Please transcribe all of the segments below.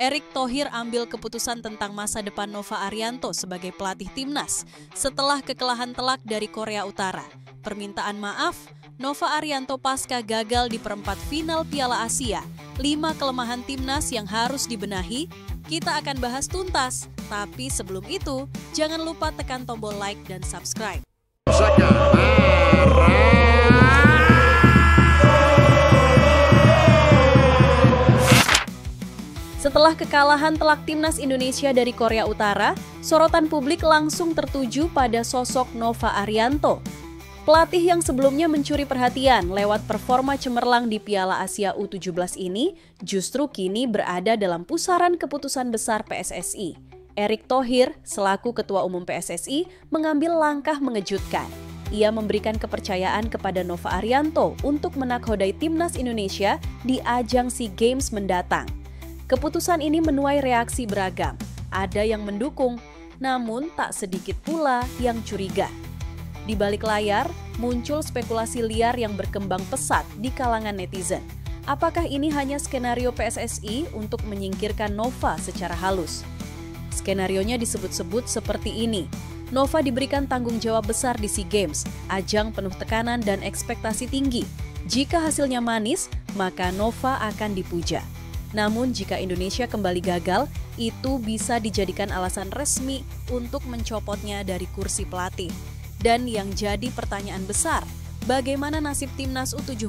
Erick Thohir ambil keputusan tentang masa depan Nova Arianto sebagai pelatih timnas setelah kekalahan telak dari Korea Utara. Permintaan maaf, Nova Arianto pasca gagal di perempat final Piala Asia. 5 kelemahan timnas yang harus dibenahi, kita akan bahas tuntas. Tapi sebelum itu, jangan lupa tekan tombol like dan subscribe. Setelah kekalahan telak timnas Indonesia dari Korea Utara, sorotan publik langsung tertuju pada sosok Nova Arianto. Pelatih yang sebelumnya mencuri perhatian lewat performa cemerlang di Piala Asia U17 ini justru kini berada dalam pusaran keputusan besar PSSI. Erick Thohir selaku Ketua Umum PSSI mengambil langkah mengejutkan. Ia memberikan kepercayaan kepada Nova Arianto untuk menakhodai timnas Indonesia di ajang SEA Games mendatang. Keputusan ini menuai reaksi beragam. Ada yang mendukung, namun tak sedikit pula yang curiga. Di balik layar, muncul spekulasi liar yang berkembang pesat di kalangan netizen. Apakah ini hanya skenario PSSI untuk menyingkirkan Nova secara halus? Skenarionya disebut-sebut seperti ini. Nova diberikan tanggung jawab besar di SEA Games, ajang penuh tekanan dan ekspektasi tinggi. Jika hasilnya manis, maka Nova akan dipuja. Namun jika Indonesia kembali gagal, itu bisa dijadikan alasan resmi untuk mencopotnya dari kursi pelatih. Dan yang jadi pertanyaan besar, bagaimana nasib timnas U17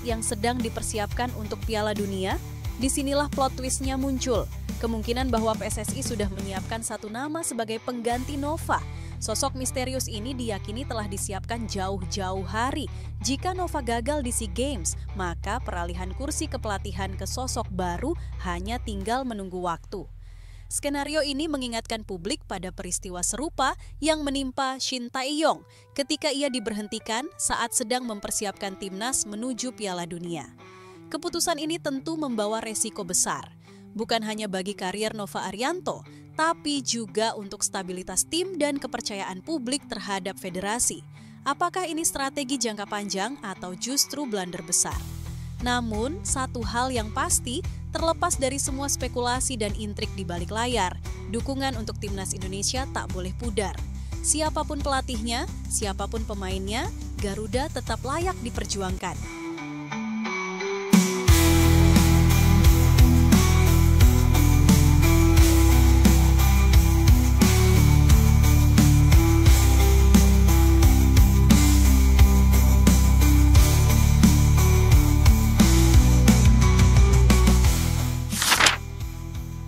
yang sedang dipersiapkan untuk Piala Dunia? Disinilah plot twistnya muncul. Kemungkinan bahwa PSSI sudah menyiapkan satu nama sebagai pengganti Nova. Sosok misterius ini diyakini telah disiapkan jauh-jauh hari. Jika Nova gagal di SEA Games, maka peralihan kursi kepelatihan ke sosok baru hanya tinggal menunggu waktu. Skenario ini mengingatkan publik pada peristiwa serupa yang menimpa Shin Tae-yong ketika ia diberhentikan saat sedang mempersiapkan timnas menuju Piala Dunia. Keputusan ini tentu membawa resiko besar, bukan hanya bagi karier Nova Arianto, tapi juga untuk stabilitas tim dan kepercayaan publik terhadap federasi. Apakah ini strategi jangka panjang atau justru blunder besar? Namun, satu hal yang pasti, terlepas dari semua spekulasi dan intrik di balik layar, dukungan untuk timnas Indonesia tak boleh pudar. Siapapun pelatihnya, siapapun pemainnya, Garuda tetap layak diperjuangkan.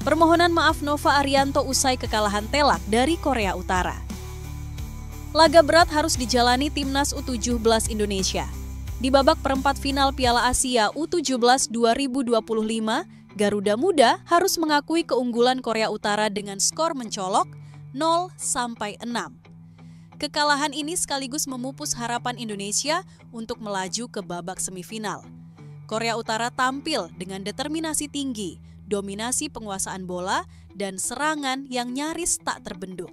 Permohonan maaf Nova Arianto usai kekalahan telak dari Korea Utara. Laga berat harus dijalani timnas U17 Indonesia. Di babak perempat final Piala Asia U17 2025, Garuda Muda harus mengakui keunggulan Korea Utara dengan skor mencolok 0-6. Kekalahan ini sekaligus memupus harapan Indonesia untuk melaju ke babak semifinal. Korea Utara tampil dengan determinasi tinggi, dominasi penguasaan bola, dan serangan yang nyaris tak terbendung.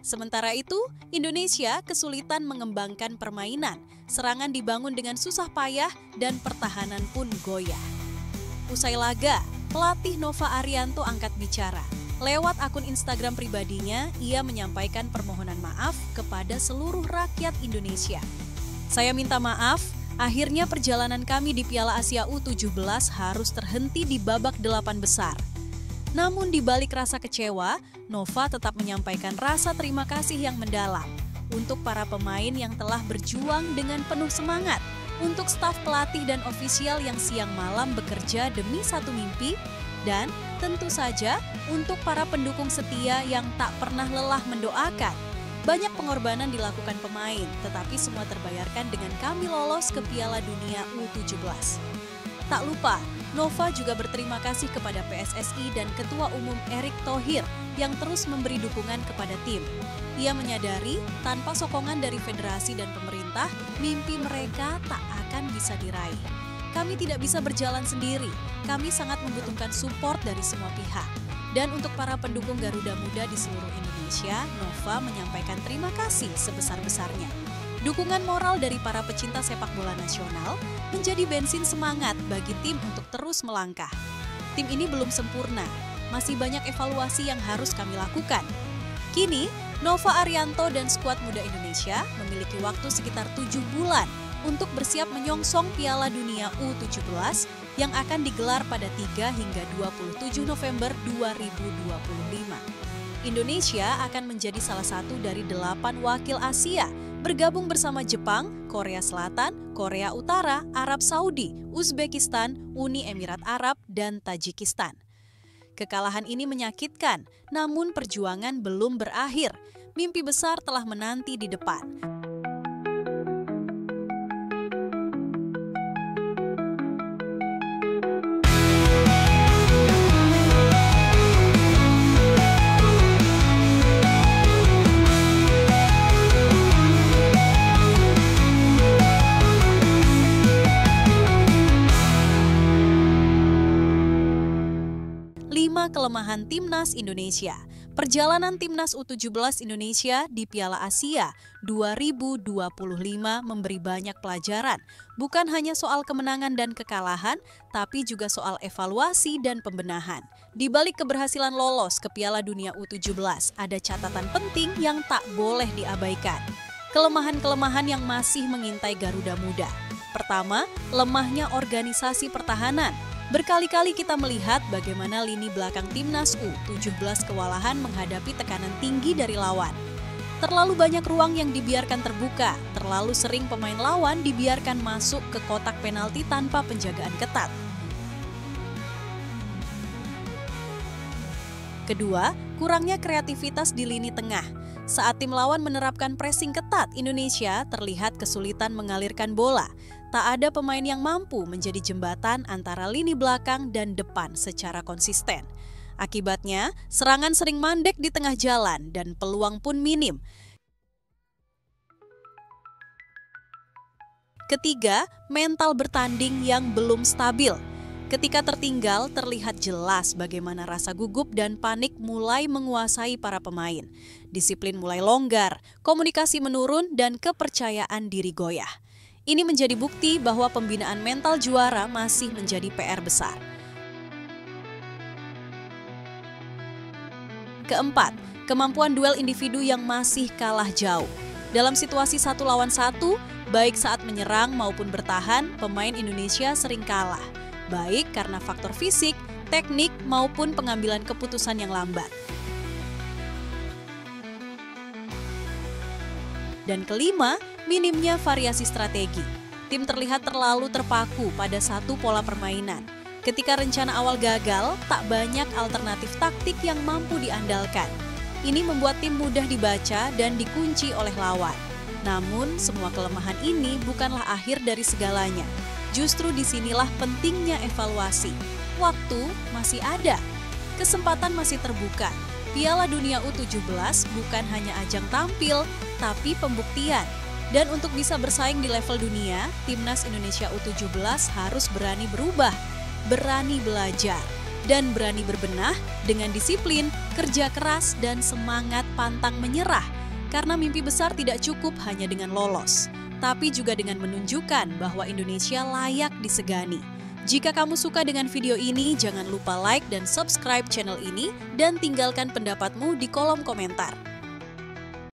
Sementara itu, Indonesia kesulitan mengembangkan permainan, serangan dibangun dengan susah payah, dan pertahanan pun goyah. Usai laga, pelatih Nova Arianto angkat bicara. Lewat akun Instagram pribadinya, ia menyampaikan permohonan maaf kepada seluruh rakyat Indonesia. Saya minta maaf. Akhirnya perjalanan kami di Piala Asia U17 harus terhenti di babak 8 besar. Namun di balik rasa kecewa, Nova tetap menyampaikan rasa terima kasih yang mendalam untuk para pemain yang telah berjuang dengan penuh semangat, untuk staf pelatih dan ofisial yang siang malam bekerja demi satu mimpi, dan tentu saja untuk para pendukung setia yang tak pernah lelah mendoakan. Banyak pengorbanan dilakukan pemain, tetapi semua terbayarkan dengan kami lolos ke Piala Dunia U17. Tak lupa, Nova juga berterima kasih kepada PSSI dan Ketua Umum Erick Thohir yang terus memberi dukungan kepada tim. Ia menyadari, tanpa sokongan dari federasi dan pemerintah, mimpi mereka tak akan bisa diraih. Kami tidak bisa berjalan sendiri, kami sangat membutuhkan support dari semua pihak. Dan untuk para pendukung Garuda Muda di seluruh Indonesia, Nova menyampaikan terima kasih sebesar-besarnya. Dukungan moral dari para pecinta sepak bola nasional menjadi bensin semangat bagi tim untuk terus melangkah. Tim ini belum sempurna, masih banyak evaluasi yang harus kami lakukan. Kini, Nova Arianto dan skuad muda Indonesia memiliki waktu sekitar 7 bulan untuk bersiap menyongsong Piala Dunia U17 yang akan digelar pada 3 hingga 27 November 2025. Indonesia akan menjadi salah satu dari 8 wakil Asia bergabung bersama Jepang, Korea Selatan, Korea Utara, Arab Saudi, Uzbekistan, Uni Emirat Arab, dan Tajikistan. Kekalahan ini menyakitkan, namun perjuangan belum berakhir. Mimpi besar telah menanti di depan. 5 kelemahan Timnas Indonesia. Perjalanan Timnas U17 Indonesia di Piala Asia 2025 memberi banyak pelajaran. Bukan hanya soal kemenangan dan kekalahan, tapi juga soal evaluasi dan pembenahan. Di balik keberhasilan lolos ke Piala Dunia U17, ada catatan penting yang tak boleh diabaikan. Kelemahan-kelemahan yang masih mengintai Garuda Muda. Pertama, lemahnya organisasi pertahanan. Berkali-kali kita melihat bagaimana lini belakang Timnas U17 kewalahan menghadapi tekanan tinggi dari lawan. Terlalu banyak ruang yang dibiarkan terbuka, terlalu sering pemain lawan dibiarkan masuk ke kotak penalti tanpa penjagaan ketat. Kedua, kurangnya kreativitas di lini tengah. Saat tim lawan menerapkan pressing ketat, Indonesia terlihat kesulitan mengalirkan bola. Tak ada pemain yang mampu menjadi jembatan antara lini belakang dan depan secara konsisten. Akibatnya, serangan sering mandek di tengah jalan dan peluang pun minim. Ketiga, mental bertanding yang belum stabil. Ketika tertinggal, terlihat jelas bagaimana rasa gugup dan panik mulai menguasai para pemain. Disiplin mulai longgar, komunikasi menurun, dan kepercayaan diri goyah. Ini menjadi bukti bahwa pembinaan mental juara masih menjadi PR besar. Keempat, kemampuan duel individu yang masih kalah jauh. Dalam situasi 1 lawan 1, baik saat menyerang maupun bertahan, pemain Indonesia sering kalah. Baik karena faktor fisik, teknik, maupun pengambilan keputusan yang lambat. Dan kelima, minimnya variasi strategi. Tim terlihat terlalu terpaku pada satu pola permainan. Ketika rencana awal gagal, tak banyak alternatif taktik yang mampu diandalkan. Ini membuat tim mudah dibaca dan dikunci oleh lawan. Namun, semua kelemahan ini bukanlah akhir dari segalanya. Justru disinilah pentingnya evaluasi. Waktu masih ada, kesempatan masih terbuka. Piala Dunia U17 bukan hanya ajang tampil, tapi pembuktian. Dan untuk bisa bersaing di level dunia, Timnas Indonesia U17 harus berani berubah, berani belajar, dan berani berbenah dengan disiplin, kerja keras, dan semangat pantang menyerah. Karena mimpi besar tidak cukup hanya dengan lolos, tapi juga dengan menunjukkan bahwa Indonesia layak disegani. Jika kamu suka dengan video ini, jangan lupa like dan subscribe channel ini dan tinggalkan pendapatmu di kolom komentar.